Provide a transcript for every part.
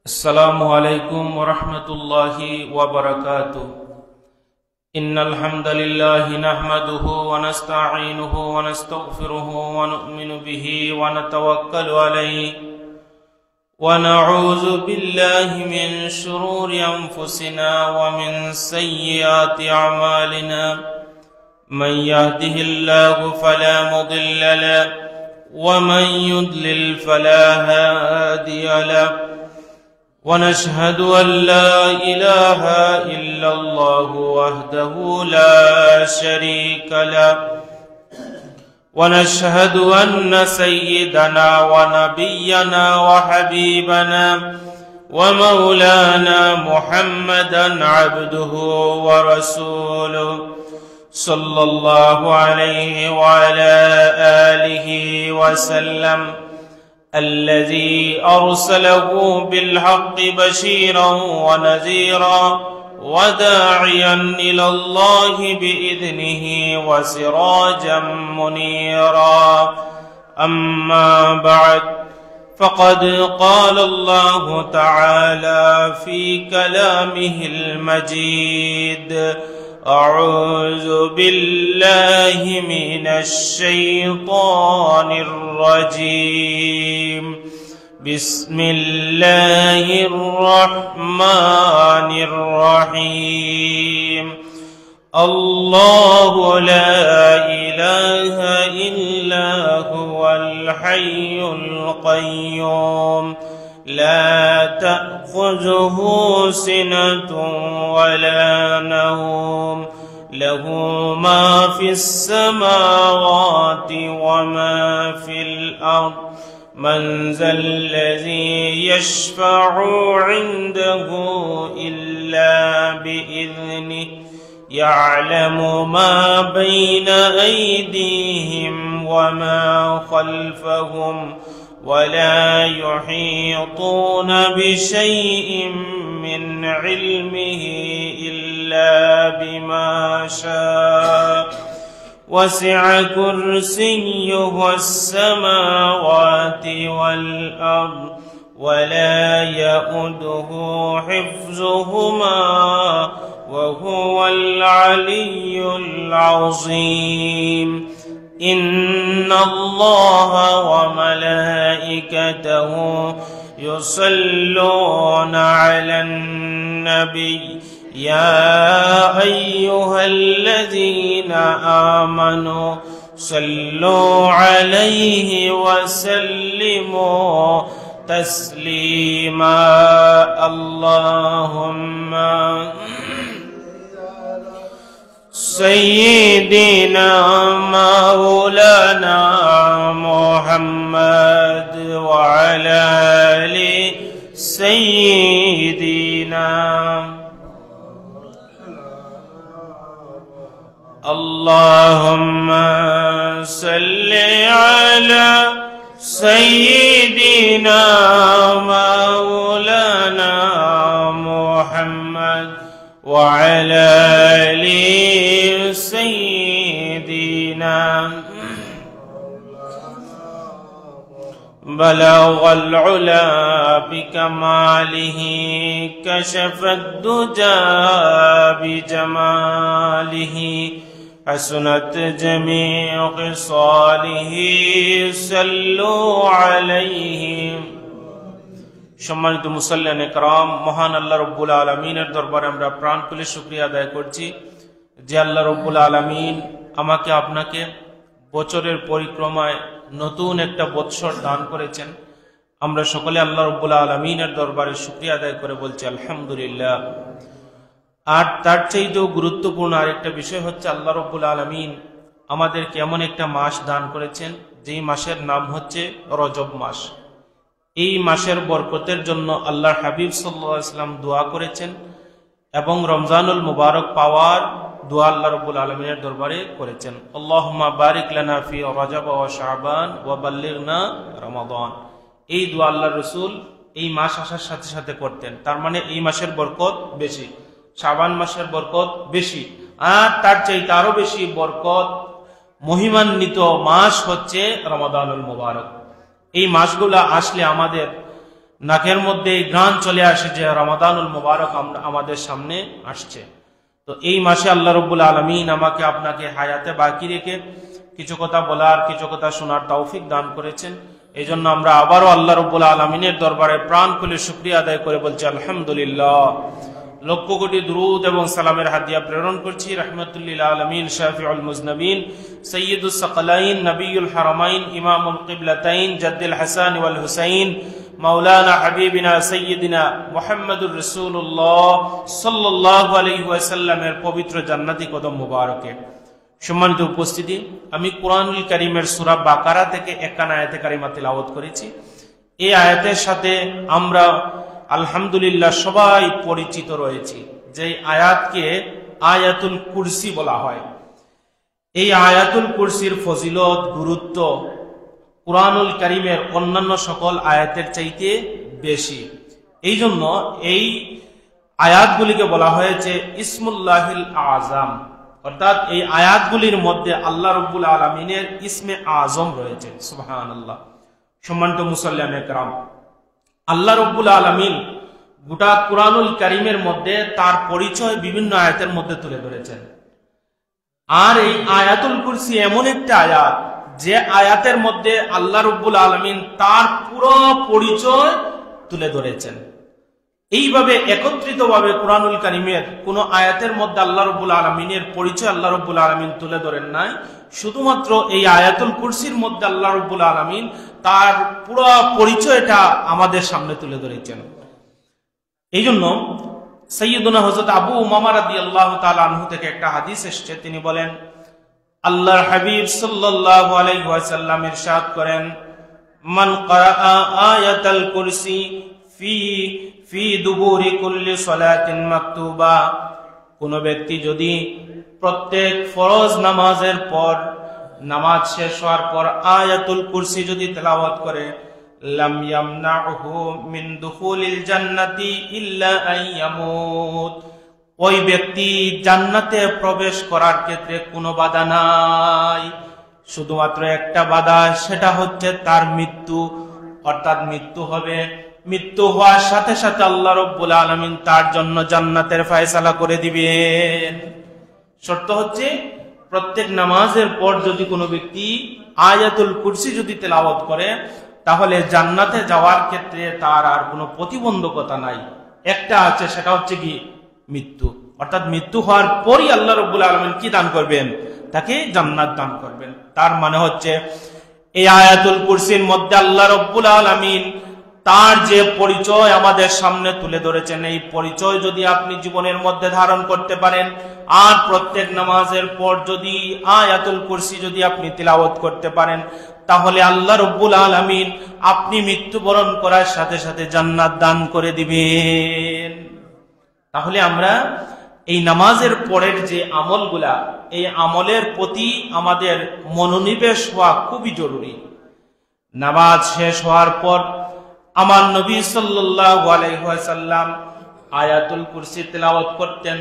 السلام عليكم ورحمة الله وبركاته. إن الحمد لله نحمده ونستعينه ونستغفره ونؤمن به ونتوكل عليه ونعوذ بالله من شرور أنفسنا ومن سيئات أعمالنا. من يهده الله فلا مضل له ومن يضلل فلا هادي له. ونشهد أن لا إله إلا الله وحده لا شريك له. ونشهد أن سيدنا ونبينا وحبيبنا ومولانا محمدا عبده ورسوله صلى الله عليه وعلى آله وسلم، الذي أرسله بالحق بشيرا ونذيرا وداعيا إلى الله بإذنه وسراجا منيرا. أما بعد، فقد قال الله تعالى في كلامه المجيد: أعوذ بالله من الشيطان الرجيم. بسم الله الرحمن الرحيم. الله لا إله إلا هو الحي القيوم، لا تأخذه سنة ولا نوم، له ما في السماوات وما في الأرض. من ذا الذي يشفع عنده إلا بإذنه، يعلم ما بين أيديهم وما خلفهم، ولا يحيطون بشيء من علمه إلا بما شاء. وسع كرسيه السماوات والأرض ولا يئوده حفظهما وهو العلي العظيم. إن الله وملائكته يصلون على النبي، يا أيها الذين آمنوا صلوا عليه وسلموا تسليما. اللهم سيدنا مولانا محمد وعلى آل سيدنا. اللهم صل على سيدنا مولانا محمد وعلى آل سيدنا. بلغ العلا بكماله، كشف الدجى بجماله، حسنت جميع خصاله، صلوا عليه। সম্মানিত মুসাল্লিয়ান ইকরাম, মহান আল্লাহ রব্বুল আলামিনের দরবারে আমরা প্রাণ খুলে শুকরিয়া আদায় করছি যে আল্লাহ রব্বুল আলামিন আমাকে আপনাকে বছরের পরিক্রমায় নতুন একটা বৎসর দান করেছেন। আমরা সকলে আল্লাহ রব্বুল আলামিনের দরবারে শুকরিয়া আদায় করে বলছি আলহামদুলিল্লাহ। আর তার চাইতেও গুরুত্বপূর্ণ আরেকটা বিষয় হচ্ছে আল্লাহ রব্বুল আলামিন আমাদেরকে এমন একটা মাস দান করেছেন যেই মাসের নাম হচ্ছে রজব মাস। এই মাসের বরকতের জন্য আল্লাহর হাবিব সাল্লাল্লাহু আলাইহি ওয়াসাল্লাম দোয়া করেছেন এবং রমজানুল মুবারক পাওয়ার দোয়া আল্লাহ রব্বুল আলামিনের দরবারে করেছেন। আল্লাহুম্মা বারিক লানা ফি রজব ওয়া শাবান ওয়া বাল্লিগনা রমাদান। এই দোয়া আল্লাহর রাসূল এই মাস আসার সাথে সাথে করতেন। তার মানে এই মাসের বরকত বেশি, শাবান মাসের বরকত বেশি, আর তার চাইতে আরো বেশি বরকত মহিমান্বিত মাস হচ্ছে রমাদানুল মুবারক। এই মাসগুলো আসলে আমাদের নাকের মধ্যে এই ঘ্রাণ চলে আসে যে রমাদানুল মুবারক আমাদের সামনে আসছে। তো এই মাসে আল্লাহ রাব্বুল আলামিন আমাকে আপনাকে হায়াতে বাকি রেখে কিছু কথা বলার, কিছু কথা শোনার তৌফিক দান করেছেন। এই জন্য আমরা আবারও আল্লাহ রাব্বুল আলামিনের দরবারে প্রাণ খুলে শুকরিয়া আদায় করে বলছি আলহামদুলিল্লাহ। লক্ষ কোটি দুরূদ এবং সালামের হাদিয়া প্রেরণ করছি রাহমাতুল লিল আলামিন, শাফিউল মুজনবিন, সাইয়্যিদুস সাকালাইন, নবিয়ুল হারামাইন, ইমামুল কিবলাতাইন, জাদ্দুল হাসান ওয়াল হুসাইন, মাওলানা হাবিবিনা সাইয়্যিদিনা মুহাম্মদুর রাসূলুল্লাহ সাল্লাল্লাহু আলাইহি ওয়াসাল্লামের পবিত্র জান্নাতি কদম মুবারকে। সম্মানিত উপস্থিতি, আমি কুরআনুল কারীমের সূরা বাকারা থেকে 51 আয়াতে কারিমা তিলাওয়াত করেছি। এই আয়াতের সাথে আমরা আলহামদুলিল্লাহ সবাই পরিচিত রয়েছি, যে আয়াতকে আয়াতুল কুরসি বলা হয়। এই আয়াতুল কুরসির ফজিলত, গুরুত্ব কুরআনুল কারীমের অন্যান্য সকল আয়াতের চাইতে বেশি। এই জন্য এই আয়াতগুলিকে বলা হয়েছে ইসমুল্লাহিল আযম, অর্থাৎ এই আয়াতগুলির মধ্যে আল্লাহ রাব্বুল আলামিনের ইসমে আযম রয়েছে। সুবহানাল্লাহ। সম্মানিত মুসল্লিয়ানে কেরাম, আল্লাহ রাব্বুল আলামিন গোটা কুরআনুল কারীমের মধ্যে তার পরিচয় বিভিন্ন আয়াতের মধ্যে তুলে ধরেছেন। আর এই আয়াতুল কুরসি এমন একটা আয়াত, যে আয়াতের মধ্যে আল্লাহ রাব্বুল আলামিন তার পুরো পরিচয় তুলে ধরেছেন। এইভাবে একত্রিতভাবে কুরআনুল কারীমের কোন আয়াতের মধ্যে আল্লাহ রাব্বুল আলামিনের পরিচয় আল্লাহ রাব্বুল আলামিন তুলে ধরেন নাই। শুধুমাত্র এই আয়াতুল কুরসির মধ্যে আল্লাহ রাব্বুল আলামিন তার পুরো পরিচয়টা আমাদের সামনে তুলে ধরেছেন। এই জন্য সাইয়্যিদুনা হযরত আবু উমামা রাদিয়াল্লাহু তাআলা আনহু থেকে একটা হাদিস এসেছে, তিনি বলেন আল্লাহর হাবিব সাল্লাল্লাহু আলাইহি ওয়াসাল্লাম ইরশাদ করেন, মান ক্বারা আয়াতাল কুরসি ফি দুবুরি কুল্লি সালাতিন মাকতুবা, কোন ব্যক্তি যদি প্রত্যেক ফরজ নামাজের পর, নামাজ শেষ হওয়ার পর আয়াতুল কুরসি যদি তেলাওয়াত করে, লাম ইয়ামনাহু মিন দুখুলিল জান্নাতি ইল্লা আইয়ামুত, ওই ব্যক্তি জান্নাতে প্রবেশ করার ক্ষেত্রে কোনো বাধা নাই, শুধুমাত্র একটা বাধা, সেটা হচ্ছে তার মৃত্যু। অর্থাৎ মৃত্যু হবে, মৃত্যু হওয়ার সাথে সাথে আল্লাহ রাব্বুল আলামিন তার জন্য জান্নাতের ফয়সালা করে দিবেন। শর্ত হচ্ছে প্রত্যেক নামাজের পর যদি কোনো ব্যক্তি আয়াতুল কুরসি যদি তেলাওয়াত করে, তাহলে জান্নাতে যাওয়ার ক্ষেত্রে তার আর কোনো প্রতিবন্ধকতা নাই। একটা আছে, সেটা হচ্ছে কি মৃত্যু। অর্থাৎ মৃত্যু হওয়ার পরই আল্লাহ রাব্বুল আলামিন কি দান করবেন? তাকে জান্নাত দান করবেন। তার মানে হচ্ছে এই আয়াতুল কুরসির মধ্যে আল্লাহ রাব্বুল আলামিন তার যে পরিচয় আমাদের সামনে তুলে ধরেছেন, এই পরিচয় যদি আপনি জীবনের মধ্যে ধারণ করতে পারেন, আর প্রত্যেক নামাজের পর যদি আয়াতুল কুরসি যদি আপনি তিলাওয়াত করতে পারেন, তাহলে আল্লাহ রাব্বুল আলামিন আপনি মৃত্যুবরণ করার সাথে সাথে জান্নাত দান করে দিবেন। তাহলে আমরা এই নামাজের পরের যে আমলগুলা, এই আমলের প্রতি আমাদের মনোনিবেশ হওয়া খুবই জরুরি। নামাজ শেষ হওয়ার পর আমার নবী সাল্লাল্লাহু আলাইহি ওয়াসাল্লাম আয়াতুল কুরসি তেলাওয়াত করতেন।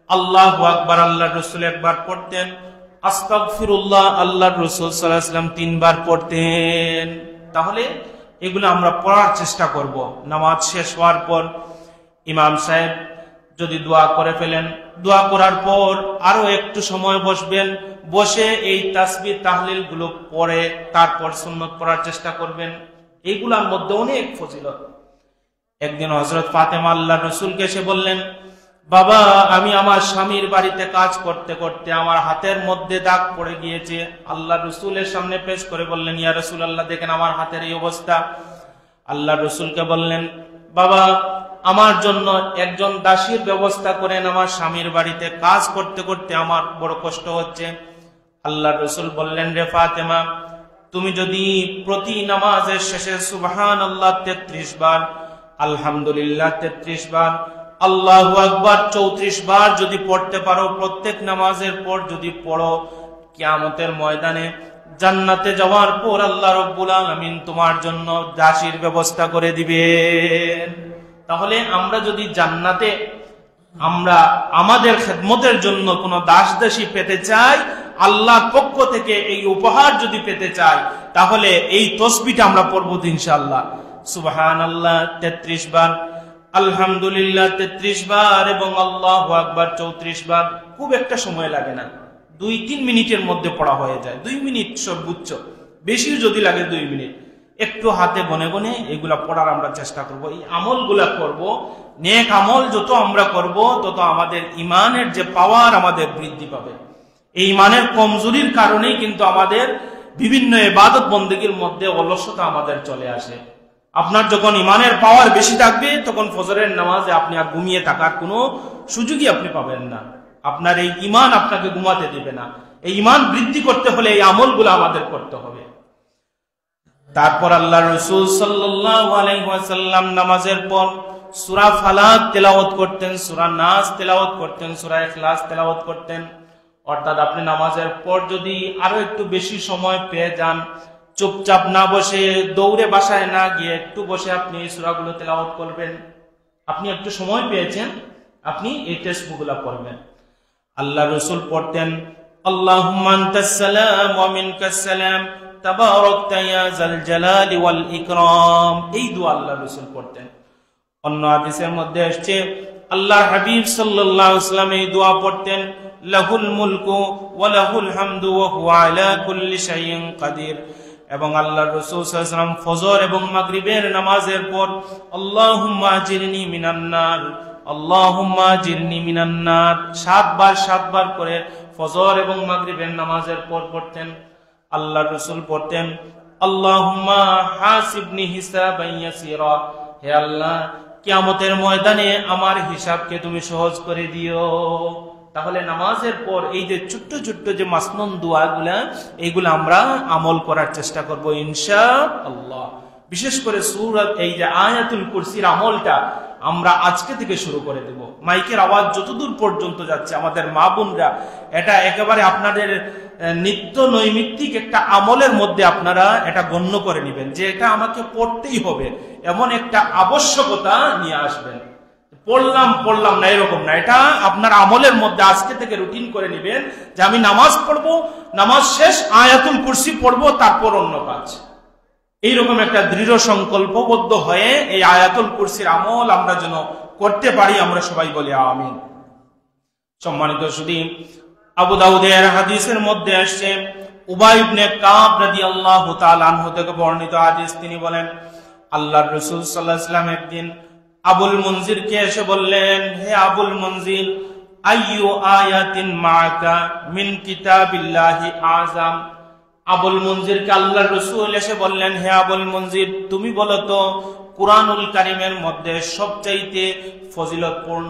আল্লাহু আকবার আল্লাহর রাসূল একবার পড়তেন, আস্তাগফিরুল্লাহ আল্লাহর রাসূল সাল্লাল্লাহু আলাইহি ওয়াসাল্লাম 3 বার পড়তেন। তাহলে এগুলো আমরা পড়ার চেষ্টা করব। নামাজ শেষ হওয়ার পর ইমাম সাহেব যদি দোয়া করে ফেলেন, দোয়া করার পর আরো একটু সময় বসবেন, বসে এই তাসবিহ তাহলিল গুলো পড়ে তারপর সুন্নত পড়ার চেষ্টা করবেন। এইগুলোর মধ্যে অনেক ফজিলত। একদিন হযরত ফাতেমা আল্লাহর রাসূলকে এসে বললেন, বাবা আমি আমার স্বামীর বাড়িতে কাজ করতে করতে আমার হাতের মধ্যে দাগ পড়ে গিয়েছে। আল্লাহর রাসূলের সামনে পেশ করে বললেন, ইয়া রাসূলুল্লাহ দেখেন আমার হাতের এই অবস্থা। আল্লাহর রাসূলকে বললেন, বাবা আমার জন্য একজন দাসীর ব্যবস্থা করেন, আমার স্বামীর বাড়িতে কাজ করতে করতে আমার বড় কষ্ট হচ্ছে। আল্লাহর রাসূল বললেন, রে ফাতেমা তুমি যদি প্রতি নামাজের শেষে সুবহানাল্লাহ 33 বার, আলহামদুলিল্লাহ 33 বার, আল্লাহু আকবার 34 বার যদি পড়তে পারো, প্রত্যেক নামাজের পর যদি পড়ো, কিয়ামতের ময়দানে জান্নাতে যাওয়ার পর আল্লাহ রাব্বুল আলামিন তোমার জন্য দাসীর ব্যবস্থা করে দিবেন। তাহলে আমরা যদি জান্নাতে আমরা আমাদের খেদমতের জন্য কোনো দাস দাসী পেতে চাই, আল্লাহর পক্ষ থেকে এই উপহার যদি পেতে চাই, তাহলে এই তাসবিহটা আমরা পড়ব ইনশাআল্লাহ। সুবহানাল্লাহ 33 বার, আলহামদুলিল্লাহ 33 বার এবং আল্লাহু আকবার 34 বার। খুব একটা সময় লাগে না, 2-3 মিনিটের মধ্যে পড়া হয়ে যায়। 2 মিনিট সর্বোচ্চ, বেশি যদি লাগে 2 মিনিট। একটু হাতে গনে গনে এগুলা পড়ার আমরা চেষ্টা করব, এই আমলগুলা করব। নেক আমল যত আমরা করব তত আমাদের ইমানের যে পাওয়ার আমাদের বৃদ্ধি পাবে। এই ইমানের কমজোরির কারণেই কিন্তু আমাদের বিভিন্ন ইবাদত বন্দেগীর মধ্যে অলসতা আমাদের চলে আসে। আপনার যখন ইমানের পাওয়ার বেশি থাকবে তখন ফজরের নামাজে আপনি আর ঘুমিয়ে থাকার কোনো সুযোগই আপনি পাবেন না। আপনার এই ইমান আপনাকে ঘুমাতে দেবে না। এই ইমান বৃদ্ধি করতে হলে এই আমলগুলো আমাদের করতে হবে। তারপর আল্লাহ রাসূল সাল্লাল্লাহু আলাইহি ওয়াসাল্লাম নামাজের পর সূরা ফালাক তেলাওয়াত করতেন, সূরা নাস তেলাওয়াত করতেন, সূরা ইখলাস তেলাওয়াত করতেন। অর্থাৎ আপনি নামাজের পর যদি আরো একটু বেশি সময় পেয়ে যান, চুপচাপ না বসে, দৌড়ে বাসায় না গিয়ে একটু বসে আপনি এই সূরাগুলো তেলাওয়াত করবেন। আপনি একটু সময় পেয়েছেন, আপনি এই টেক্সটগুলো পড়বেন। আল্লাহ রাসূল পড়তেন আল্লাহুম্মা আনতাস সালাম ওয়া মিনকাস সালাম তাবারাকতা ইয়া যাল জালালি ওয়াল ইকরাম। এই দোয়া আল্লাহ রাসূল পড়তেন। অন্য হাদিসের মধ্যে আসছে আল্লাহর হাবিব সাল্লাল্লাহু আলাইহি ওয়াসাল্লাম এই দোয়া পড়তেন লাহুল মুলকু ওয়া লাহুল হামদু ওয়া হুয়া আলা কুল্লি শাইইন কাদির। এবং আল্লাহর রাসূল সাল্লাল্লাহু আলাইহি ওয়াসাল্লাম ফজর এবং মাগরিবের নামাজের পর আল্লাহুম্মা আজিরনি মিনান নার, আল্লাহুম্মা আজিরনি মিনান নার 7 বার করে ফজর এবং মাগরিবের নামাজের পর পড়তেন। আল্লাহর রাসূল পড়তেন আল্লাহুম্মা হাসিবনি হিসাবান ইয়াসিরা, হে আল্লাহ কিয়ামতের ময়দানে আমার হিসাবকে তুমি সহজ করে দিও। তাহলে নামাজের পর এই যে ছোট্ট ছোট্ট যে মাসনুন দোয়াগুলা, এইগুলা আমরা আমল করার চেষ্টা করব ইনশাআল্লাহ। বিশেষ করে সূরা এই যে আয়াতুল কুরসির আমলটা আমরা আজকে থেকে শুরু করে দেব। মাইকের আওয়াজ যতদূর পর্যন্ত যাচ্ছে আমাদের মা বোনরা এটা একেবারে আপনাদের নিত্য নৈমিত্তিক একটা আমলের মধ্যে আপনারা এটা গণ্য করে নেবেন যে এটা আমাকে পড়তেই হবে, এমন একটা আবশ্যকতা নিয়ে আসবেন। পড়লাম না এরকম না, এটা আপনার আমলের মধ্যে আজকে থেকে রুটিন করে নেবেন যে আমি নামাজ পড়বো, নামাজ শেষ আয়াতুল কুরসি পড়বো, তারপর অন্য কাজ। এইরকম একটা দৃঢ় সংকল্পবদ্ধ হয়ে এই আয়াতুল কুরসির আমল আমরা যেন করতে পারি, আমরা সবাই বলি আমিন। সম্মানিত শুধু আবু দাউদের হাদিসের মধ্যে আসছে উবাই ইবনে কাব রাদিয়াল্লাহু তাআলা আনহু থেকে বর্ণিত হাদিস, তিনি বলেন আল্লাহর রাসূল সাল্লাল্লাহু আলাইহি ওয়াসাল্লাম একদিন আবুল মুনজিরকে এসে বললেন, হে আবুল মুনজির, আইয়ু আয়াতিন মাআকা মিন কিতাবিল্লাহি আযম। আবুল মুনজিরকে আল্লাহর রাসূল এসে বললেন, হে আবুল মুনজির, তুমি বলো তো কুরআনুল কারীমের মধ্যে সবচাইতে ফজিলতপূর্ণ,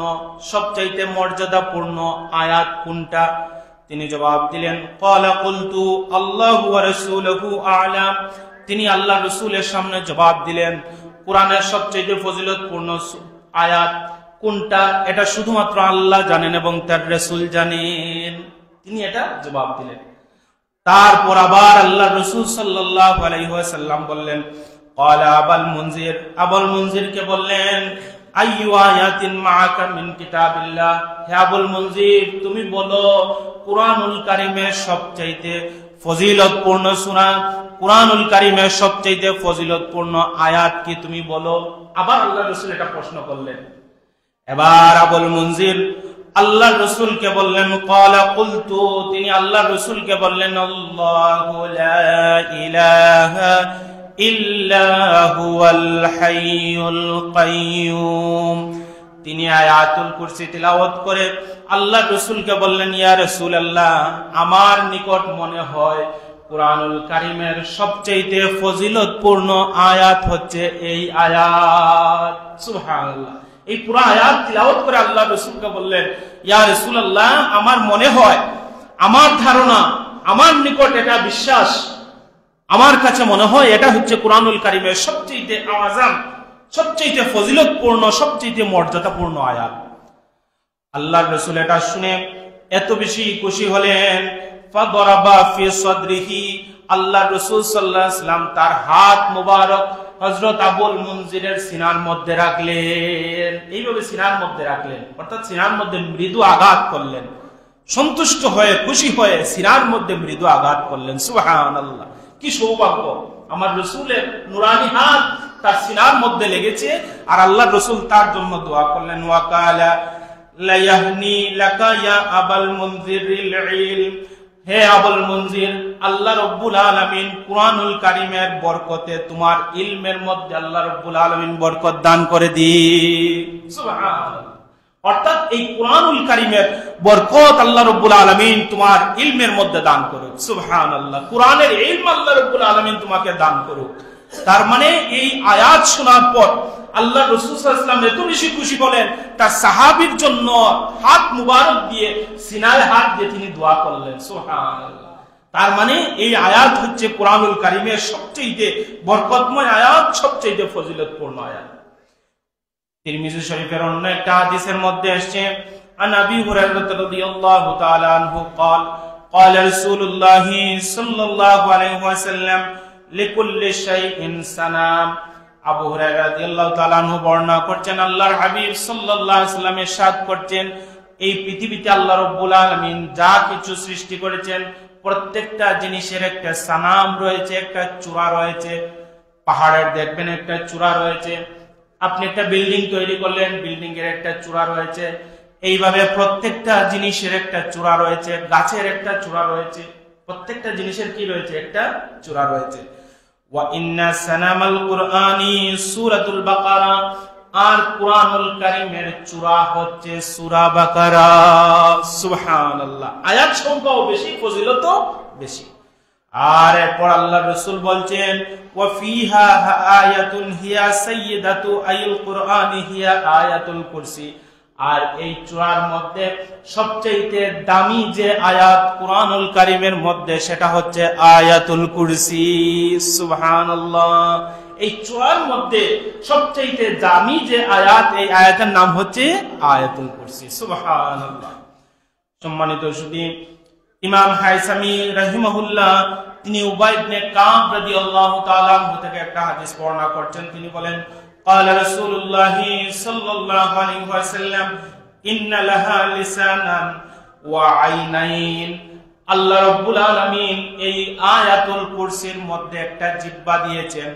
সবচাইতে মর্যাদাপূর্ণ আয়াত কোনটা? তিনি জবাব দিলেন, ক্বালা কুলতু আল্লাহু ওয়া রাসূলুহু আ'লাম। তিনি আল্লাহ রাসূলের সামনে জবাব দিলেন, কুরআনের সবচেয়ে ফজিলতপূর্ণ আয়াত কোনটা এটা শুধুমাত্র আল্লাহ জানেন এবং তার রাসূল জানেন। তিনি এটা জবাব দিলেন। তারপর আবার আল্লাহ রাসূল সাল্লাল্লাহু আলাইহি ওয়াসাল্লাম বললেন, ক্বালা আবুল মুনজিরকে বললেন, আইয়ু আয়াতিন মাআকা মিন কিতাবিল্লাহ। হে আবুল মুনজির, তুমি বলো কুরআনুল কারীমের সবচাইতে ফজিলতপূর্ণ সূরা, কুরআনুল কারীমের সবচাইতে ফজিলতপূর্ণ আয়াত কি তুমি বলো। আবার আল্লাহ রাসূল এটা প্রশ্ন করলেন। এবার আবুল মুনজির আল্লাহ রাসূলকে বললেন, ক্বালা কুলতু, তিনি আল্লাহ রাসূলকে বললেন, আল্লাহু লা ইলাহা ইল্লা হুয়াল হাইয়ুল কাইয়্যুম। তিনি আয়াতুল কুরসি তিলাওয়াত করে আল্লাহ রাসূলকে বললেন, ইয়া রাসূলুল্লাহ, আমার নিকট মনে হয় কুরআনুল কারীমের সবচেয়ে ফজিলতপূর্ণ আয়াত হচ্ছে এই আয়াত। সুবহানাল্লাহ। এই পুরো আয়াত তিলাওয়াত করে আল্লাহ রাসূলকে বললেন, ইয়া রাসূলুল্লাহ, আমার মনে হয়, আমার ধারণা, আমার নিকট এটা বিশ্বাস, আমার কাছে মনে হয় এটা হচ্ছে কুরআনুল কারীমের সবচেয়ে আযম, সবচেয়ে ফজিলতপূর্ণ, সবচেয়ে মর্যাদাপূর্ণ আয়াত। আল্লাহর রাসূল এটা শুনে এত বেশি খুশি হলেন, ফাদরাবা ফি সাদরিহি, আল্লাহর রাসূল সাল্লাল্লাহু আলাইহি ওয়াসাল্লাম তার হাত মোবারক হযরত আবুল মুনজিরের সিনার মধ্যে রাখলেন। এইভাবে সিনার মধ্যে রাখলেন, অর্থাৎ সিনার মধ্যে মৃদু আঘাত করলেন। সন্তুষ্ট হয়ে খুশি হয়ে সিনার মধ্যে মৃদু আঘাত করলেন। সুবহানাল্লাহ, কি সৌভাগ্য! আমার রাসূলের নুরানি হাত তার সিনার মধ্যে লেগেছে, আর আল্লাহ রাসূল তার জন্য দোয়া করলেন, ওয়াকালা লা ইয়াহনি লাকা ইয়া আবাল মুনজিরিল ইলম, হে আবুল মুনজির, আল্লাহ রাব্বুল আলামিন কুরআনুল কারীমের বরকতে তোমার ইলমের মধ্যে আল্লাহ রাব্বুল আলামিন বরকত দান করে দিন। সুবহানাল্লাহ। অর্থাৎ এই কুরআনুল কারীমের বরকত আল্লাহ রাব্বুল আলামিন তোমার ইলমের মধ্যে দান করুক। সুবহানাল্লাহ। কুরআনের ইলম আল্লাহ রাব্বুল আলামিন তোমাকে দান করুক। তার মানে এই আয়াত শোনার পর আল্লাহ রাসূল সাল্লাল্লাহু আলাইহি ওয়াসাল্লাম এত বেশি খুশি হলেন, তার সাহাবীর জন্য হাত মুবারক দিয়ে সিনায় হাত দিয়ে তিনি দোয়া করলেন। সুবহানাল্লাহ। তার মানে এই আয়াত হচ্ছে কুরআনুল কারীমের সবচেয়ে বরকতময় আয়াত, সবচেয়ে ফজিলতপূর্ণ আয়াত। তিরমিজি শরীফের অন্য একটা হাদিসের মধ্যে আসছে, আন আবি হুরায়রা রাদিয়াল্লাহু তাআলা আনহু قال قال رسول الله صلى الله عليه وسلم لكل شيء سنام। আবু হুরায়রা রাদিয়াল্লাহু তাআলা আনহু বর্ণনা করছেন, আল্লাহর হাবিব সাল্লাল্লাহু আলাইহি ওয়াসাল্লাম ইরশাদ করছেন, এই পৃথিবীতে আল্লাহ রাব্বুল আলামিন যা কিছু সৃষ্টি করেছেন প্রত্যেকটা জিনিসের একটা সানাম রয়েছে, একটা চূড়া রয়েছে। পাহাড়ের দেখবেন একটা চূড়া রয়েছে, আপনি একটা বিল্ডিং তৈরি করলেন, বিল্ডিং এর একটা চূড়া রয়েছে। এইভাবে প্রত্যেকটা জিনিসের একটা চূড়া রয়েছে, গাছের একটা চূড়া রয়েছে, প্রত্যেকটা জিনিসের কি রয়েছে? একটা চূড়া রয়েছে। ওয়া ইন্না সানামাল কুরআনি সূরাতুল বাকারা, আর কুরআনুল কারীমের চূড়া হচ্ছে সূরা বাকারা। সুবহানাল্লাহ। আয়াত সংখ্যাও বেশি, ফজিলতও বেশি। আর এরপর আল্লাহ রাসূল বলছেন, ওয়া ফিহা আয়াতুন হিয়া সাইয়্যিদাতু আইল কুরআনি হিয়া আয়াতুল কুরসি, আর এই চূড়ার মধ্যে সবচেয়ে দামি যে আয়াত কুরআনুল কারীমের মধ্যে সেটা হচ্ছে আয়াতুল কুরসি। সুবহানাল্লাহ। এই চূড়ার মধ্যে সবচেয়ে দামি যে আয়াত, এই আয়াতের নাম হচ্ছে আয়াতুল কুরসি। সুবহানাল্লাহ। সম্মানিত সুধী, ইমাম হাইসামি রাহিমাহুল্লাহ তিনি উবাই ইবনে কাব রাদিয়াল্লাহু তাআলা আনহু থেকে একটা হাদিস বর্ণনা করছেন। তিনি বলেন, قال رسول الله صلى الله عليه وسلم إن لها لسانا وعينين। আল্লাহ রাব্বুল আলামিন এই আয়াতুল কুরসির মধ্যে একটা জিহ্বা দিয়েছেন,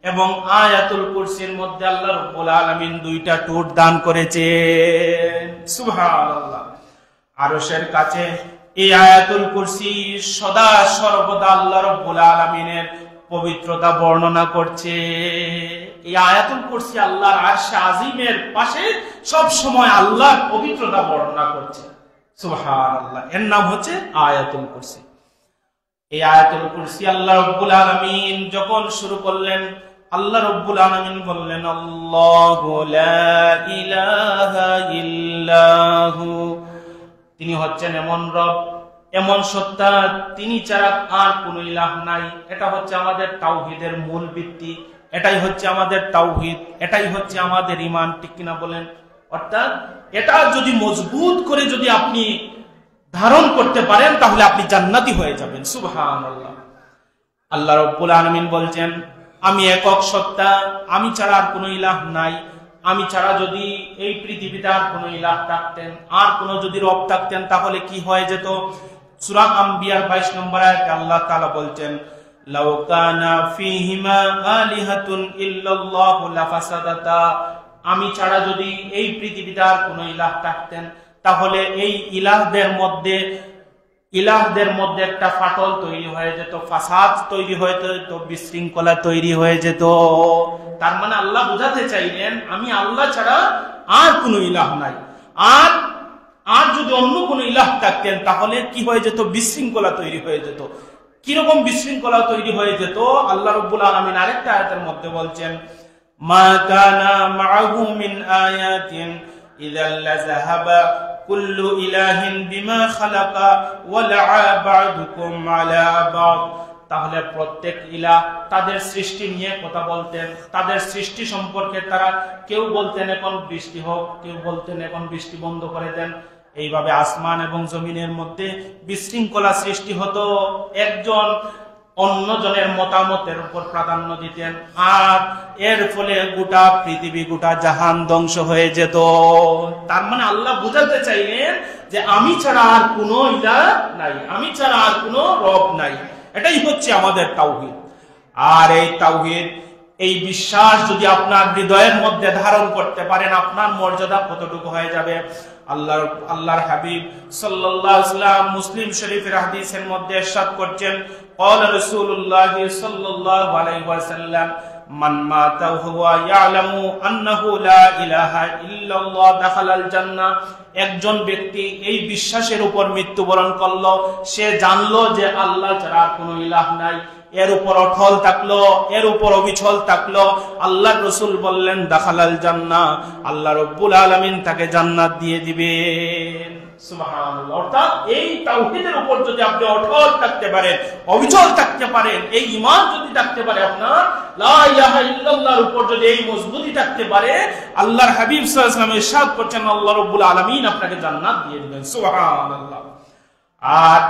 এবং আয়াতুল কুরসির মধ্যে আল্লাহ রাব্বুল আলামিন দুইটা ঠোঁট দান করেছেন। সুবহানাল্লাহ। আরশের কাছে এই আয়াতুল কুরসি সদা সর্বদা আল্লাহ রাব্বুল আলামিনের পবিত্রতা বর্ণনা করছে। এই আয়াতুল কুরসি আল্লাহর আরশে আজিমের পাশে সব সময় আল্লাহর পবিত্রতা বর্ণনা করছে। সুবহানাল্লাহ। এর নাম হচ্ছে আয়াতুল কুরসি। এই আয়াতুল কুরসি আল্লাহ রাব্বুল আলামিন যখন শুরু করলেন, আল্লাহ রাব্বুল আলামিন বললেন, আল্লাহু লা ইলাহা ইল্লাহু, তিনি হচ্ছেন এমন রব, এমন সত্তা, তিনি ছাড়া আর কোন ইলাহ নাই। এটা হচ্ছে আমাদের তাওহীদের মূল ভিত্তি, এটাই হচ্ছে আমাদের তাওহীদ, এটাই হচ্ছে আমাদের ঈমান। ঠিক কিনা বলেন? অর্থাৎ এটা যদি মজবুত করে যদি আপনি ধারণ করতে পারেন তাহলে আপনি জান্নাতি হয়ে যাবেন। সুবহানাল্লাহ। আল্লাহ রাব্বুল আলামিন বলছেন, আমি একক সত্তা, আমি ছাড়া আর কোনো ইলাহ নাই। আমি ছাড়া যদি এই পৃথিবীতে আর কোনো ইলাহ থাকতেন, আর কোনো যদি রব থাকতেন, তাহলে কি হয়ে যেত? সূরা আম্বিয়ার 22 নম্বর আয়াতে আল্লাহ তাআলা বলছেন, লাউ কানা ফীহিমা আলিহাতুন ইল্লাল্লাহু লাফাসাদাতা, আমি ছাড়া যদি এই পৃথিবীতে আর কোনো ইলাহ থাকতেন, তাহলে এই ইলাহদের মধ্যে একটা ফাটল তৈরি হয়ে যেত, ফাসাদ তৈরি হয়ে যেত, বিশৃঙ্খলা তৈরি হয়ে যেত। তার মানে আল্লাহ বোঝাতে চাইলেন, আমি আল্লাহ ছাড়া আর কোনো ইলাহ নাই। আর যদি অন্য কোনো ইলাহ থাকতেন তাহলে কি হয়ে যেত? বিশৃঙ্খলা তৈরি হয়ে যেত। কিরকম বিশৃঙ্খলা তৈরি হয়ে যেত? আল্লাহ রাব্বুল আলামিন আরেকটা আয়াতের মধ্যে বলছেন, মা কানা মাআহু মিন আয়াতিন ইযাল লাযাহাবা কুল্লু ইলাহিন বিমা খালাকা ওয়া লা'a বা'দুকুম আলা বা'দ। তাহলে প্রত্যেক ইলাহ তাদের সৃষ্টি নিয়ে কথা বলতেন, তাদের সৃষ্টি সম্পর্কে তারা কেউ বলতেন এখন বৃষ্টি হোক, কেউ বলতেন এখন বৃষ্টি বন্ধ করে দেন। এইভাবে আসমান এবং জমিনের মধ্যে বিশৃঙ্খলা সৃষ্টি হতো। একজন অন্যজনের মতামতের উপর প্রাধান্য দিতেন, আর এর ফলে গোটা পৃথিবী, গোটা জাহান ধ্বংস হয়ে যেত। তার মানে আল্লাহ বুঝাতে চাইলেন যে আমি ছাড়া আর কোনো ইলাহ নাই, আমি ছাড়া আর কোনো রব নাই। এটাই হচ্ছে আমাদের তাওহীদ। আর এই তাওহীদ, এই বিশ্বাস যদি আপনার হৃদয়ের মধ্যে ধারণ করতে পারেন, আপনার মর্যাদা কতটুকু হয়ে যাবে। আল্লাহর হাবিব সাল্লাল্লাহু আলাইহি ওয়াসাল্লাম মুসলিম শরীফের হাদিসের মধ্যে ইরশাদ করছেন, ক্বালা রাসূলুল্লাহ সাল্লাল্লাহু আলাইহি ওয়াসাল্লাম, মান মাতা হুয়া ইয়ালামু আন্নাহু লা ইলাহা ইল্লাল্লাহ দাখালাল জান্নাহ। একজন ব্যক্তি এই বিশ্বাসের উপর মৃত্যুবরণ করলো, সে জানলো যে আল্লাহ ছাড়া কোনো ইলাহ নাই, এর উপর অটল থাকলো, এর উপর অবিচল থাকলো, আল্লাহর রাসূল বললেন দাখালাল জান্নাহ, আল্লাহ রাব্বুল আলামিন তাকে জান্নাত দিয়ে দিবেন। সুবহানাল্লাহ। অর্থাৎ এই তাওহীদের উপর যদি আপনি অটল থাকতে পারেন, অবিচল থাকতে পারেন, এই ঈমান যদি থাকতে পারে আপনার, লা ইলাহা ইল্লাল্লাহর উপর যদি এই মজবুতি থাকতে পারে, আল্লাহর হাবিব সাল্লাল্লাহু আলাইহি ওয়াসাল্লাম ইরশাদ করছেন আল্লাহ রাব্বুল আলামিন আপনাকে জান্নাত দিয়ে দিবেন। সুবহানাল্লাহ। আর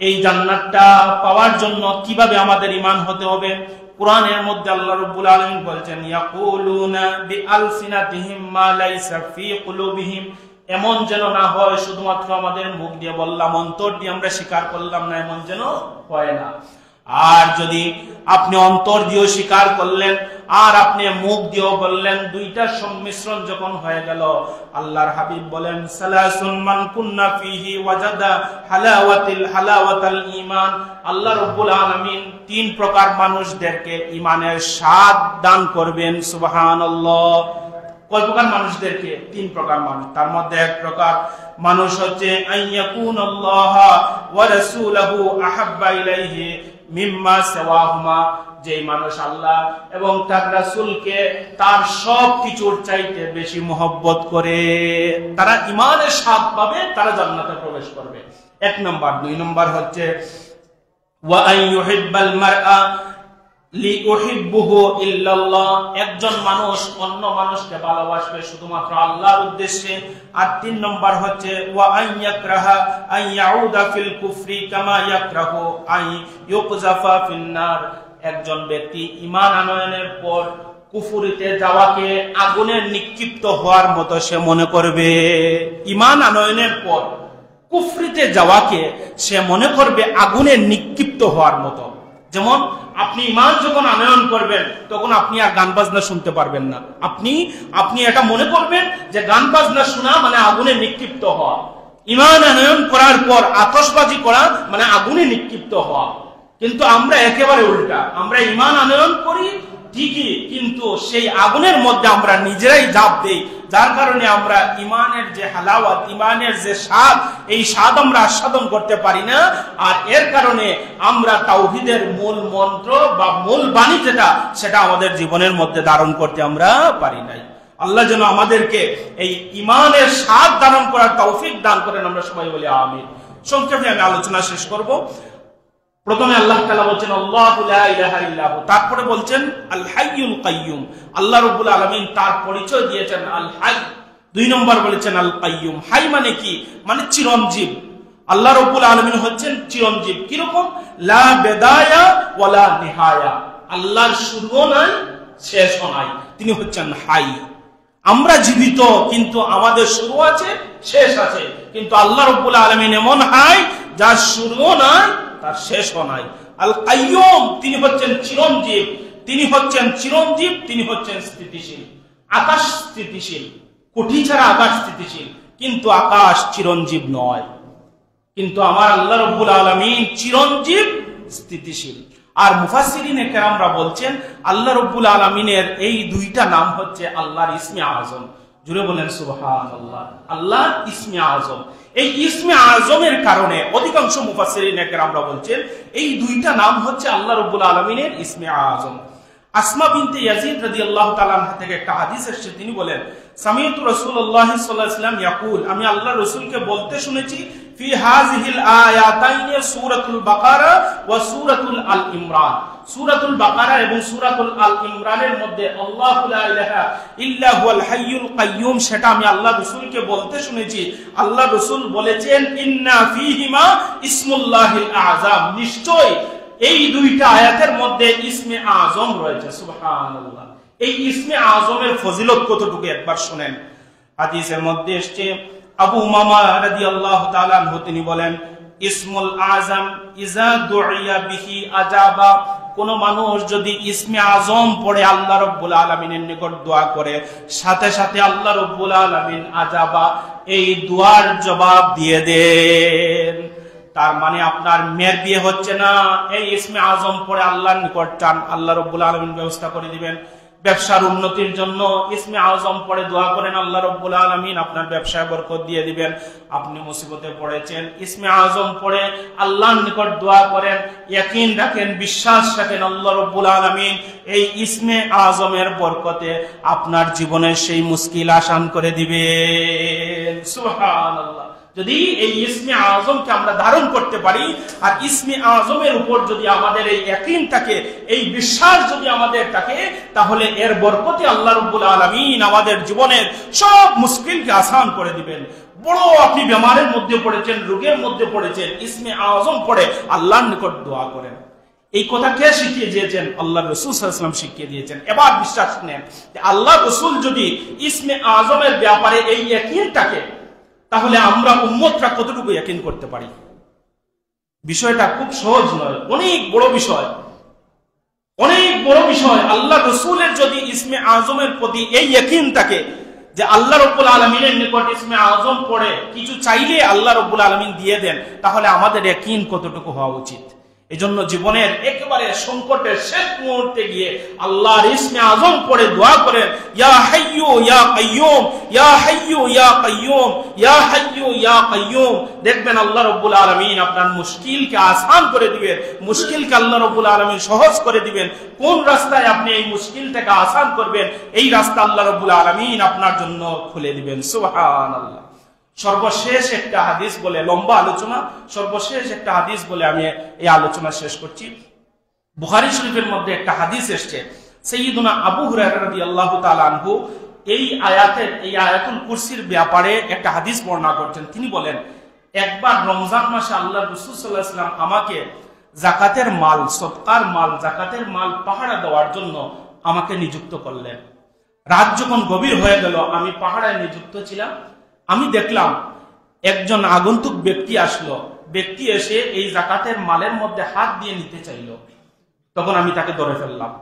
এই জান্নাতটা পাওয়ার জন্য কিভাবে আমাদের ঈমান হতে হবে? কোরআনের মধ্যে আল্লাহ রাব্বুল আলামিন বলছেন, ইয়াকুলুনা বিআলসিনাতিহিম মা লাইসা ফি কুলুবিহিম। এমন যেন না হয় শুধুমাত্র আমাদের মুখ দিয়ে বললাম, অন্তর দিয়ে আমরা স্বীকার করলাম না, এমন যেন হয় না। আর যদি আপনি অন্তর দিয়েও স্বীকার করলেন আর আপনি মুখ দিয়েও বললেন, দুইটার সংমিশ্রণ যখন হয়ে গেল, আল্লাহর হাবিব বলেন, সালাসুন মান কুন্না ফিহি ওয়াজাদা হালাওয়াতাল ঈমান। আল্লাহ রাব্বুল আলামিন তিন প্রকার মানুষদেরকে ঈমানের স্বাদ দান করবেন। সুবহানাল্লাহ। কয় প্রকার মানুষদেরকে? তিন প্রকার মানুষ। তার মধ্যে এক প্রকার মানুষ হচ্ছে আইয়াকুনাল্লাহ ওয়া রাসূলুহু আহাব্বা ইলাইহি মিম্মা সাওয়াহুমা, যে মানুষ আল্লাহ এবং তার রাসূলকে তার সব কিছুর চাইতে বেশি মহব্বত করে, তারা ঈমানের স্বাদ পাবে, তারা জান্নাতে প্রবেশ করবে। এক নম্বর। দুই নম্বর হচ্ছে ওয়া আইয়ুহিব্বাল মারআ লিউহিব্বুহু ইল্লাল্লাহ, একজন মানুষ অন্য মানুষকে ভালোবাসবে শুধুমাত্র আল্লাহর উদ্দেশ্যে। আর তিন নম্বর হচ্ছে ওয়া আইয়াকরাহা আইয়াউদা ফিল কুফরি কামা ইয়াকরাহু আই ইউকযাফা ফিন নার, একজন ব্যক্তি ঈমান আনয়নের পর কুফরিতে যাওয়াকে আগুনে নিক্ষিপ্ত হওয়ার মতো সে মনে করবে। ঈমান আনয়নের পর কুফরিতে যাওয়াকে সে মনে করবে আগুনে নিক্ষিপ্ত হওয়ার মতো। যেমন আপনি ঈমান যখন আনয়ন করবেন তখন আপনি আর গান বাজনা শুনতে পারবেন না, আপনি এটা মনে করবেন যে গান বাজনা শোনা মানে আগুনে নিক্ষিপ্ত হওয়া। ঈমান আনয়ন করার পর আতশবাজি করা মানে আগুনে নিক্ষিপ্ত হওয়া। কিন্তু আমরা একেবারে উল্টা, আমরা ঈমান আনয়ন করি ঠিকই, কিন্তু সেই আগুনের মধ্যে আমরা নিজেরাই ঝাঁপ দেই, যার কারণে আমরা ঈমানের যে হালাওয়াত, ঈমানের যে স্বাদ, এই স্বাদ আমরা আস্বাদন করতে পারি না। আর এর কারণে আমরা তাওহীদের মূল মন্ত্র বা মূল বাণী যেটা, সেটা আমাদের জীবনের মধ্যে ধারণ করতে আমরা পারি নাই। আল্লাহ যেন আমাদেরকে এই ঈমানের স্বাদ ধারণ করার তৌফিক দান করেন, আমরা সবাই বলি আমিন। সংক্ষেপে আমি আলোচনা শেষ করব। প্রথমে আল্লাহ তাআলা বলছেন আল্লাহু লা ইলাহা ইল্লাহু, তারপরে বলছেন আল হাইয়ুল কাইয়ুম। আল্লাহ রাব্বুল আলামিন তার পরিচয় দিয়েছেন আল হাই। দুই নম্বর বলেছেন আল কাইয়ুম। হাই মানে কি? মানে চিরঞ্জীব। আল্লাহ রাব্বুল আলামিন হচ্ছেন চিরঞ্জীব। কিরকম? লা বিদায়া ওয়ালা নিহায়া, আল্লাহর শুরুও নাই শেষও নাই, তিনি হচ্ছেন হাই। আমরা জীবিত, কিন্তু আমাদের শুরু আছে শেষ আছে, কিন্তু আল্লাহ রাব্বুল আলামিন এমন হাই যার শুরুও নাই তার শেষও নাই। আল কাইয়ুম, তিনি হচ্ছেন চিরঞ্জীব, তিনি হচ্ছেন চিরঞ্জীব, তিনি হচ্ছেন স্থিতিশীল। আকাশ স্থিতিশীল, কোটি ছাড়া আকাশ স্থিতিশীল, কিন্তু আকাশ চিরঞ্জীব নয়। কিন্তু আমার আল্লাহ রাব্বুল আলামিন চিরঞ্জীব, স্থিতিশীল। আর মুফাসসিরিনে কেরামরা বলছেন আল্লাহ রাব্বুল আলামিনের এই দুইটা নাম হচ্ছে আল্লাহর ইসমে আযম। জুড়ে বলেন সুবহানাল্লাহ। আল্লাহ ইসমে আযম, এই ইসমে আযমের কারণে অধিকাংশ মুফাসসিরিনে কেরামরা বলছেন এই দুইটা নাম হচ্ছে আল্লাহ রাব্বুল আলামিনের ইসমে আযম। আসমা বিনতে ইয়াজিদ রাদিয়াল্লাহু তাআলা আনহা থেকে একটা হাদিস এসেছে, তিনি বলেন সামিউতু রাসূলুল্লাহ সাল্লাল্লাহু আলাইহি ওয়াসাল্লাম ইয়াকুল, আমি আল্লাহর রাসূলকে বলতে শুনেছি, ফি হাযিহিল আয়াতাইনি সূরাতুল বাকারা ওয়া সূরাতুল আল ইমরান, সূরাতুল বাকারা এবং সূরাতুল আল ইমরানের মধ্যে আল্লাহু লা ইলাহা ইল্লা হুয়াল হাইয়ুল কাইয়ুম, সেটা আমি আল্লাহর রাসূলকে বলতে শুনেছি। আল্লাহর রাসূল বলেছেন ইন্না ফীহিমা ইসমুল্লাহিল আযম, নিশ্চয় এই দুইটা আয়াতের মধ্যে ইসমে আযম রয়েছে। সুবহানাল্লাহ। এই ইসমে আযমের ফজিলত কতটুকু একবার শুনেন। হাদিসের মধ্যে এসেছে, আবু উমামা রাদিয়াল্লাহু তাআলা আনহু তিনি বলেন, ইসমুল আযম ইযা দুইয়া বিহি আজাবা কোন মানুষ যদি ইসমে আজম পড়ে আল্লাহ রাব্বুল আলামিনের নিকট দোয়া করে, সাথে সাথে আল্লাহ রাব্বুল আলামিন আজাবা এই দোয়ার জবাব দিয়ে দেন। তার মানে আপনার মেয়ের বিয়ে হচ্ছে না, এই ইসমে আজম পড়ে আল্লাহর নিকট চান, আল্লাহ রাব্বুল আলামিন ব্যবস্থা করে দিবেন। ব্যবসার উন্নতির জন্য ইসমে আজম পড়ে দোয়া করেন, আল্লাহ রাব্বুল আলামিন আপনার ব্যবসায় বরকত দিয়ে দিবেন। আপনি মুসিবতে পড়েছেন, ইসমে আজম পড়ে আল্লাহর নিকট দোয়া করেন, ইয়াকিন রাখেন, বিশ্বাস রাখেন, আল্লাহ রাব্বুল আলামিন এই ইসমে আজমের বরকতে আপনার জীবনের সেই মুশকিল আসান করে দিবেন। সুবহানাল্লাহ। যদি এই ইসমে আজমকে আমরা ধারণ করতে পারি, আর ইসমে আজমের উপর যদি আমাদের এই ইয়াকিন থাকে, এই বিশ্বাস যদি আমাদের থাকে, তাহলে এর বরকতে আল্লাহ রাব্বুল আলামিন আমাদের জীবনের সব মুশকিলকে আসান করে দিবেন। বড় আপনি বেমারের মধ্যে পড়েছেন, রোগের মধ্যে পড়েছেন, ইসমে আজম পড়ে আল্লাহর নিকট দোয়া করেন। এই কথা কে শিখিয়ে দিয়েছেন? আল্লাহ রাসূল সাল্লাল্লাহু আলাইহি ওয়াসাল্লাম শিখিয়ে দিয়েছেন। এবার বিশ্বাস নেন যে আল্লাহ রাসূল যদি ইসমে আজমের ব্যাপারে এই ইয়াকিন থাকে, তাহলে আমরা উম্মতরা কতটুকু ইয়াকিন করতে পারি? বিষয়টা খুব সহজ নয়, অনেক বড় বিষয়, অনেক বড় বিষয়। আল্লাহ রাসূলের যদি ইসমে আজমের প্রতি এই ইয়াকিন থাকে যে আল্লাহ রাব্বুল আলামিনের নিকট ইসমে আজম পড়ে কিছু চাইলে আল্লাহ রাব্বুল আলামিন দিয়ে দেন, তাহলে আমাদের ইয়াকিন কতটুকু হওয়া উচিত? এজন্য জীবনের একেবারে সংকটের শেষ মুহূর্তে গিয়ে আল্লাহর ইসমে আজম পড়ে দোয়া করেন, ইয়া হাইয়্যু ইয়া কাইয়্যুম, ইয়া হাইয়্যু ইয়া কাইয়্যুম, ইয়া হাইয়্যু ইয়া কাইয়্যুম। দেখবেন আল্লাহ রাব্বুল আলামিন আপনার মুশকিলকে আসান করে দিবেন, মুশকিলকে আল্লাহ রাব্বুল আলামিন সহজ করে দিবেন। কোন রাস্তায় আপনি এই মুশকিলটাকে আসান করবেন, এই রাস্তা আল্লাহ রাব্বুল আলামিন আপনার জন্য খুলে দিবেন। সুবহানাল্লাহ। সর্বশেষ একটা হাদিস বলে, লম্বা আলোচনা, সর্বশেষ একটা হাদিস বলে আমি এই আলোচনা শেষ করছি। বুখারী শরীফের মধ্যে একটা হাদিস এসেছে, সাইয়্যিদুনা আবু হুরায়রা রাদিয়াল্লাহু তাআলা আনহু এই আয়াতুল কুরসির ব্যাপারে একটা হাদিস বর্ণনা করছেন। তিনি বলেন, একবার রমজান মাসে আল্লাহ রাসূল সাল্লাল্লাহু আলাইহি ওয়াসাল্লাম আমাকে যাকাতের মাল, সদকার মাল, যাকাতের মাল পাহারা দেওয়ার জন্য আমাকে নিযুক্ত করলেন। রাত যখন গভীর হয়ে গেল, আমি পাহারায় নিযুক্ত ছিলাম। আমি দেখলাম একজন আগন্তুক ব্যক্তি আসলো, ব্যক্তি এসে এই যাকাতের মালের মধ্যে হাত দিয়ে নিতে চাইল। তখন আমি তাকে ধরে ফেললাম,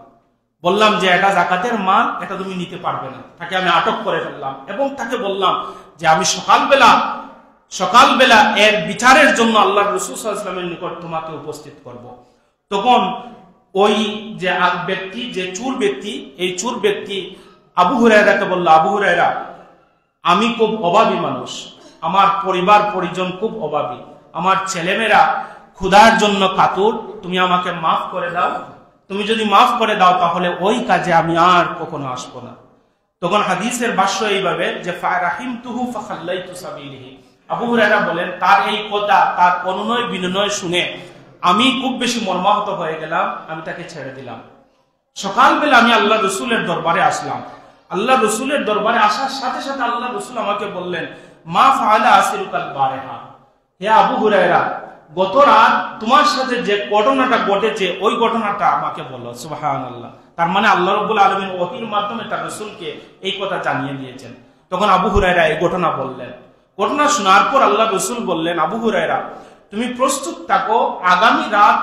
বললাম যে এটা যাকাতের মাল, এটা তুমি নিতে পারবে না। তাকে আমি আটক করে ফেললাম এবং তাকে বললাম যে আমি সকালবেলা এর বিচারের জন্য আল্লাহ রাসূল সাল্লাল্লাহু আলাইহি ওয়াসাল্লামের নিকট তোমাকে উপস্থিত করব। তখন ওই যে ব্যক্তি, যে চোর ব্যক্তি, এই চোর ব্যক্তি আবু হুরায়রাকে বলল, আবু হুরায়রা, আমি খুব অভাবী মানুষ, আমার পরিবার পরিজন খুব অভাবী, আমার ছেলেমেয়েরা ক্ষুধার জন্য কাতর, তুমি আমাকে মাফ করে দাও। তুমি যদি মাফ করে দাও তাহলে ওই কাজে আমি আর কখনো আসবো না। তখন হাদিসের ভাষ্য এইভাবে যে ফারাহিমতুহু ফাখাল্লাইতু সাবিলিহি। আবু হুরায়রা বলেন, তার এই কথা, তার অনুনয় বিনয় শুনে আমি খুব বেশি মর্মাহত হয়ে গেলাম, আমি তাকে ছেড়ে দিলাম। সকালবেলা আমি আল্লাহ রাসূলের দরবারে আসলাম। আল্লাহ রাসূলের দরবারে আসার সাথে সাথে আল্লাহ রাসূল আমাকে বললেন, মা ফাআলা আসিরুকাল বারিহা। হে আবু হুরায়রা, গত রাত তোমার সাথে যে ঘটনাটা ঘটেছে ওই ঘটনাটা আমাকে বলো। সুবহানাল্লাহ। তার মানে আল্লাহ রাব্বুল আলামিন ওহীর মাধ্যমে তার রাসূলকে এই কথা জানিয়ে দিয়েছেন। তখন আবু হুরায়রা এই ঘটনা বললেন। ঘটনা শোনার পর আল্লাহ রাসূল বললেন, আবু হুরায়রা, তুমি প্রস্তুত থাকো, আগামী রাত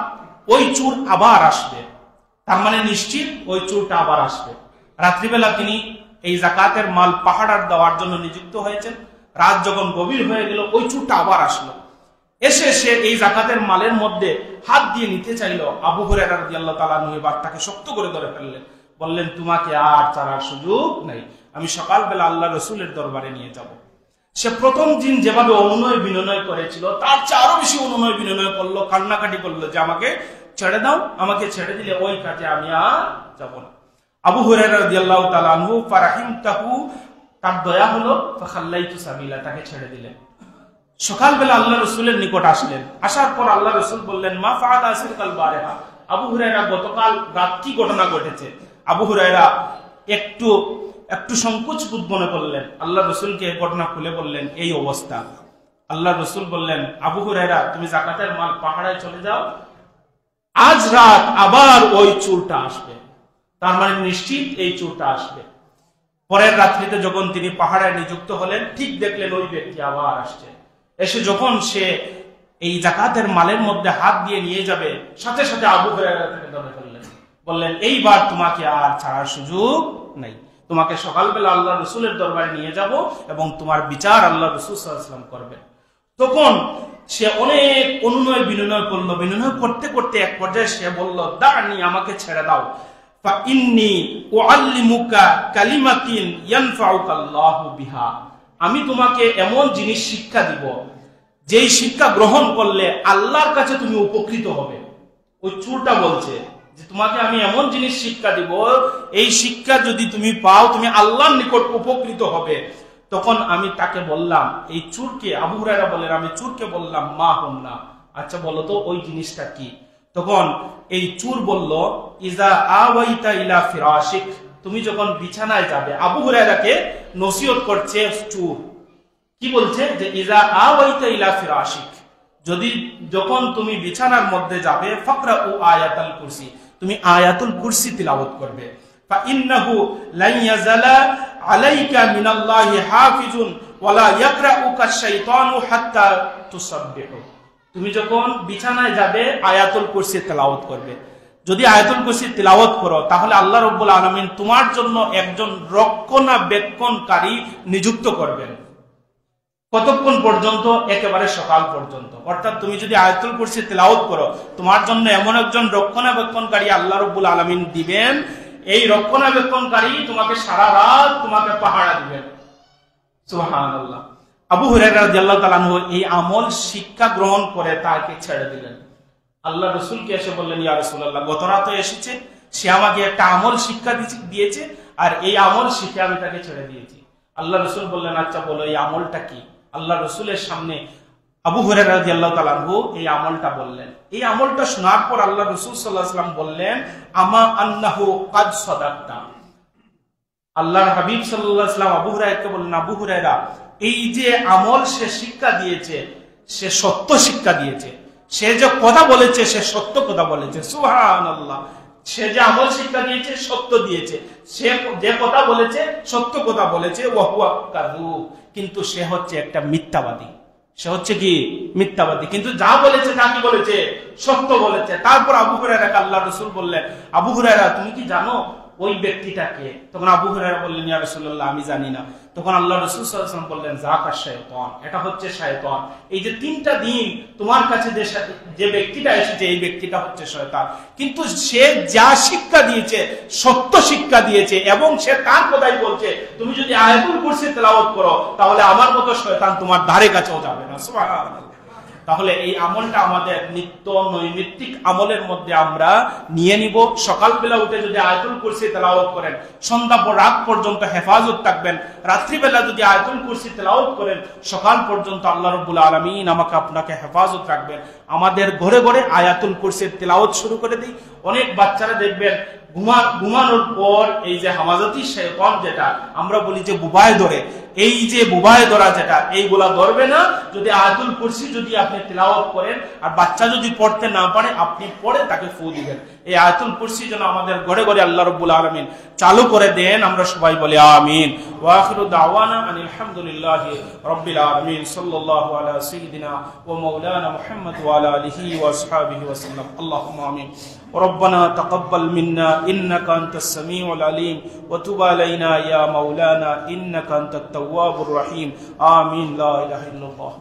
ওই চোর আবার আসবে। তার মানে নিশ্চিত ওই চোরটা আবার আসবে। রাত্রিবেলা তিনি এই যাকাতের মাল পাহাড়ার দেওয়ার জন্য নিযুক্ত হয়েছেন। রাত যখন গভীর হয়ে গেল, ওই চোরটা আবার আসলো। এসে সে এই যাকাতের মালের মধ্যে হাত দিয়ে নিতে চাইল। আবু হুরায়রা রাদিয়াল্লাহু তাআলা আনহু এবার তাকে শক্ত করে ধরে ফেললেন, বললেন, তোমাকে আর ছাড়ার সুযোগ নেই, আমি সকালবেলা আল্লাহ রাসূলের দরবারে নিয়ে যাব। সে প্রথম দিন যেভাবে অনুনয় বিনয় করেছিল, তার চেয়ে আরো বেশি অনুনয় বিনয় করলো, কান্নাকাটি করলো যে আমাকে ছেড়ে দাও, আমাকে ছেড়ে দিলে ওই কাজে আমি আর যাব না। আবু হুরায়রা রাদিয়াল্লাহু তাআলা আনহু ফারাহিমতাহু, তার দয়া হলো, ফাখাল্লাইতু সাবিলা, তাকে ছেড়ে দিলেন। সকালবেলা আল্লাহ রাসূলের নিকট আসলেন। আসার পর আল্লাহ রাসূল বললেন, মা ফাআলা আসিরুকাল বারিহা। আবু হুরায়রা, গতকাল রাত কি ঘটনা ঘটেছে? আবু হুরায়রা একটু সংকোচ বোধ মনে করলেন। আল্লাহ রাসূলকে ঘটনা খুলে বললেন, এই অবস্থা। আল্লাহ রাসূল বললেন, আবু হুরায়রা, তুমি যাকাতের মাল পাহাড়ায় চলে যাও, আজ রাত আবার ওই চোরটা আসবে। তার মানে নিশ্চিত এই চোরটা আসবে। পরের রাত্রিতে যখন তিনি পাহাড়ায় নিযুক্ত হলেন, ঠিক দেখলেন ওই ব্যক্তি আবার আসছে। এসে যখন সে এই যাকাতের মালের মধ্যে হাত দিয়ে নিয়ে যাবে, সাথে সাথে আবু হুরায়রা তাকে ধরে ফেললেন। বললেন এইবার তোমাকে আর ছাড়ার সুযোগ নাই, তোমাকে সকালবেলা আল্লাহ রসুলের দরবারে নিয়ে যাব এবং তোমার বিচার আল্লাহ রসুল সাল্লাল্লাহু আলাইহি ওয়াসাল্লাম করবেন। তখন সে অনেক অনুনয় বিনয় করলো, বিনয় করতে করতে এক পর্যায়ে সে বলল, দানি, আমাকে ছেড়ে দাও, ফা ইন্নী উআল্লিমুকা কালিমাতিন ইয়ানফাউকা আল্লাহু বিহা, আমি তোমাকে এমন জিনিস শিক্ষা দিব যেই শিক্ষা গ্রহণ করলে আল্লাহর কাছে তুমি উপকৃত হবে। ওই চোরটা বলছে যে তোমাকে আমি এমন জিনিস শিক্ষা দিব, এই শিক্ষা যদি তুমি পাও তুমি আল্লাহর নিকট উপকৃত হবে। তখন আমি তাকে বললাম, এই চোরকে, আবু হুরায়রা বলেন, আমি চোরকে বললাম, মা হুন্না, আচ্ছা বলো তো ওই জিনিসটা কি। তখন এই চোর বলল, ইজা আওয়াইতা ইলা ফিরাশিক, তুমি যখন বিছানায় যাবে। আবু হুরায়রাকে নসিহত করছে চোর, কি বলছে যে ইজা আওয়াইতা ইলা ফিরাশিক, যখন তুমি বিছানার মধ্যে যাবে, ফাকরাউ আয়াতুল কুরসি, তুমি আয়াতুল কুরসি তিলাওয়াত করবে। ফা ইন্নাহু লা ইয়াজালা আলাইকা মিনাল্লাহি হাফিজুন ওয়ালা ইয়াকরাউকা শাইতানু হাত্তা তুসাব্বিহু, তুমি যখন বিছানায় যাবে আয়াতুল কুরসি তেলাওয়াত করবে। যদি আয়াতুল কুরসি তেলাওয়াত করো তাহলে আল্লাহ রাব্বুল আলামিন তোমার জন্য একজন রক্ষণাবেক্ষণকারী নিযুক্ত করবেন। কতক্ষণ পর্যন্ত? একেবারে সকাল পর্যন্ত। অর্থাৎ তুমি যদি আয়াতুল কুরসি তেলাওয়াত করো, তোমার জন্য এমন একজন রক্ষণাবেক্ষণকারী আল্লাহ রাব্বুল আলামিন দিবেন, এই রক্ষণাবেক্ষণকারী তোমাকে সারা রাত তোমাকে পাহারা দিবেন। সুবহানাল্লাহ। আবু হুরায়রা রাদিয়াল্লাহু তাআলা আনহু এই আমল শিক্ষা গ্রহণ করে তাকে ছেড়ে দিলেন। আল্লাহ রাসূলকে এসে বললেন, ইয়া রাসূলুল্লাহ, গত রাতে এসেছে, সে আমাকে একটা আমল শিক্ষা দিয়েছে, আর এই আমল শিখে আমি তাকে ছেড়ে দিয়েছি। আল্লাহ রাসূল বললেন, আচ্ছা বলো এই আমলটা কি। আল্লাহ রাসূলের সামনে আবু হুরায়রা রাদিয়াল্লাহু তাআলা আনহু এই আমলটা বললেন। এই আমলটা শোনার পর আল্লাহ রাসূল সাল্লাল্লাহু আলাইহি ওয়াসাল্লাম বললেন, আমা আন্নাহু কাদ সাদাকতা। আল্লাহর হাবিব সাল্লাল্লাহু আলাইহি ওয়াসাল্লাম আবু হুরায়রাকে বললেন, আবু হুরায়রা, এই যে আমল সে শিক্ষা দিয়েছে, সে সত্য শিক্ষা দিয়েছে, সে যে কথা বলেছে সে সত্য কথা বলেছে। সুবহানাল্লাহ। সে যে আমল শিক্ষা দিয়েছে সত্য দিয়েছে, সে যে কথা বলেছে সত্য কথা বলেছে। ওয়া হুয়া কাযুব, কিন্তু সে হচ্ছে একটা মিথ্যাবাদী। সে হচ্ছে কি? মিথ্যাবাদী। কিন্তু যা বলেছে তা কি বলেছে? সত্য বলেছে। তারপর আবু হুরায়রাকে আল্লাহ রাসূল বললেন, আবু হুরায়রা, তুমি কি জানো ওই ব্যক্তিটাকে? তখন আবু হুরায়রা বললেন, ইয়া রাসূলুল্লাহ, আমি জানি না। তখন আল্লাহ রাসূল সাল্লাল্লাহু আলাইহি ওয়াসাল্লাম বললেন, যাকা শাইতান, এটা হচ্ছে শয়তান। এই যে 3টা দিন তোমার কাছে যে ব্যক্তিটা এসেছে, এই ব্যক্তিটা হচ্ছে শয়তান। কিন্তু সে যা শিক্ষা দিয়েছে সত্য শিক্ষা দিয়েছে, এবং সে তার কথাই বলছে। তুমি যদি আয়াতুল কুরসি তেলাওয়াত করো তাহলে আমার মতো শয়তান তোমার ধারে কাছেও যাবে না। সুবহানাল্লাহ। তাহলে এই আমলটা আমাদের নিত্য নৈমিত্তিক আমলের মধ্যে আমরা নিয়ে নিব। সকালবেলা উঠে যদি আয়াতুল কুরসি তেলাওয়াত করেন, সন্ধ্যা পর রাত পর্যন্ত হেফাজত থাকবেন। রাত্রিবেলা যদি আয়াতুল কুরসি তেলাওয়াত করেন, সকাল পর্যন্ত আল্লাহ রাব্বুল আলামিন আমাকে আপনাকে হেফাজত রাখবেন। আমাদের ঘরে ঘরে আয়াতুল কুরসির তেলাওয়াত শুরু করে দিই। অনেক বাচ্চারা দেখবেন ঘুমানোর পর এই যে হামাজাতি শয়তান, যেটা আমরা বলি যে বুবায় ধরে, এই যে বুবায় ধরা যেটা, এইগুলা ধরবে না যদি আয়াতুল কুরসি যদি আপনি তিলাওয়াত করেন। আর বাচ্চা যদি পড়তে না পারে, আপনি পড়ে তাকে ফু দিবেন। এই আয়াতুল কুরসি যেন আমাদের ঘরে ঘরে আল্লাহ রাব্বুল আলামিন চালু করে দেন। আমরা সবাই বলি আমিন। ওয়া আখিরু দাওয়ানা আনিল হামদুলিল্লাহি রাব্বিল আলামিন। সাল্লাল্লাহু আলা সাইয়্যিদিনা ওয়া মাওলানা মুহাম্মদ ওয়া আলা আলিহি ওয়া আসহাবিহি ওয়া সাল্লাম। আল্লাহুম্মা আমিন। ربنا تقبل منا إنك أنت السميع العليم وتب علينا يا مولانا إنك أنت التواب الرحيم. آمين. لا إله إلا الله.